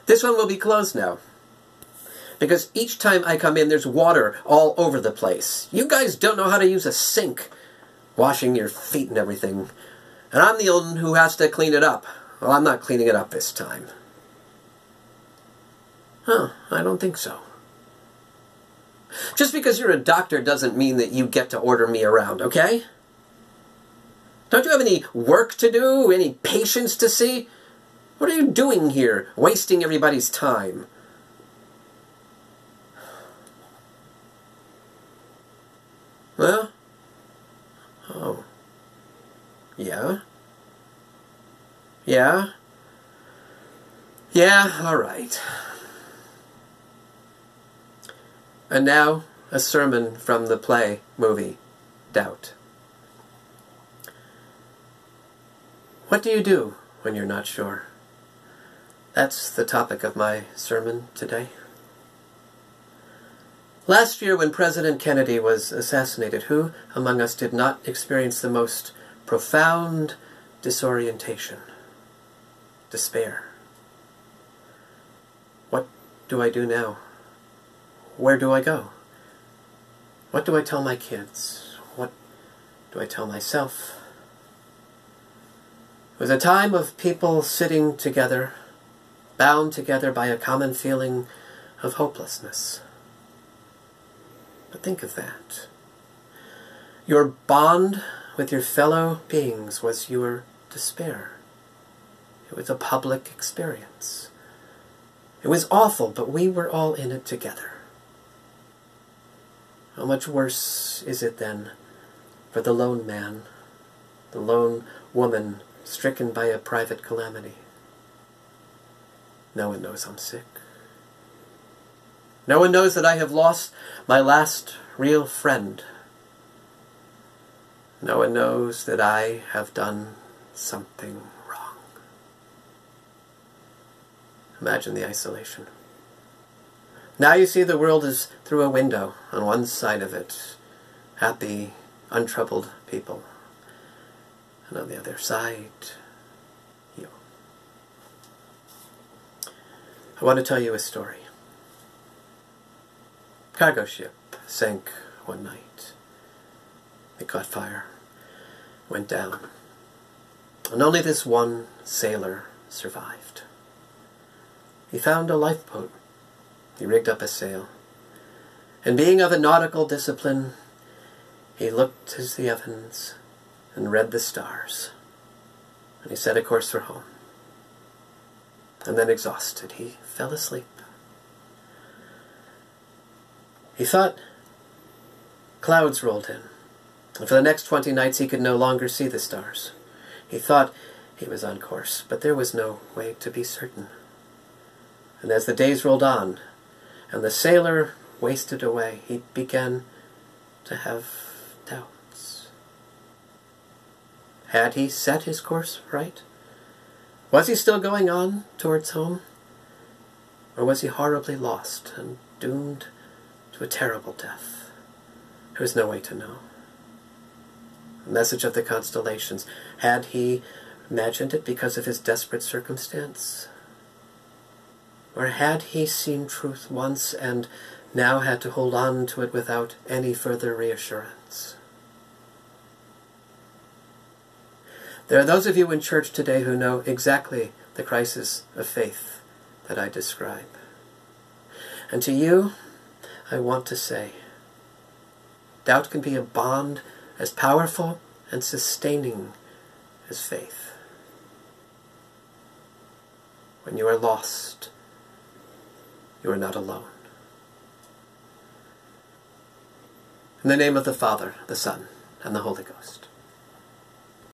This one will be closed now. Because each time I come in, there's water all over the place. You guys don't know how to use a sink. Washing your feet and everything. And I'm the one who has to clean it up. Well, I'm not cleaning it up this time. Huh, I don't think so. Just because you're a doctor doesn't mean that you get to order me around, okay? Don't you have any work to do? Any patients to see? What are you doing here, wasting everybody's time? Well? Oh. Yeah? Yeah? Yeah, all right. And now, a sermon from the play, movie, Doubt. What do you do when you're not sure? That's the topic of my sermon today. Last year, when President Kennedy was assassinated, who among us did not experience the most profound disorientation, despair? What do I do now? Where do I go? What do I tell my kids? What do I tell myself? It was a time of people sitting together, bound together by a common feeling of hopelessness. But think of that. Your bond with your fellow beings was your despair. It was a public experience. It was awful, but we were all in it together. How much worse is it then for the lone man, the lone woman stricken by a private calamity? No one knows I'm sick. No one knows that I have lost my last real friend. No one knows that I have done something wrong. Imagine the isolation. Now you see the world is through a window. On one side of it, happy, untroubled people. And on the other side, you. I want to tell you a story. Cargo ship sank one night. It caught fire, went down. And only this one sailor survived. He found a lifeboat. He rigged up a sail. And being of a nautical discipline, he looked to the heavens and read the stars. And he set a course for home. And then, exhausted, he fell asleep. He thought clouds rolled in. And for the next 20 nights he could no longer see the stars. He thought he was on course, but there was no way to be certain. And as the days rolled on, and the sailor wasted away, he began to have doubts. Had he set his course right? Was he still going on towards home? Or was he horribly lost and doomed to a terrible death? There was no way to know. The message of the constellations, had he imagined it because of his desperate circumstance? Or had he seen truth once and now had to hold on to it without any further reassurance? There are those of you in church today who know exactly the crisis of faith that I describe. And to you, I want to say, doubt can be a bond as powerful and sustaining as faith. When you are lost, you are not alone. In the name of the Father, the Son, and the Holy Ghost.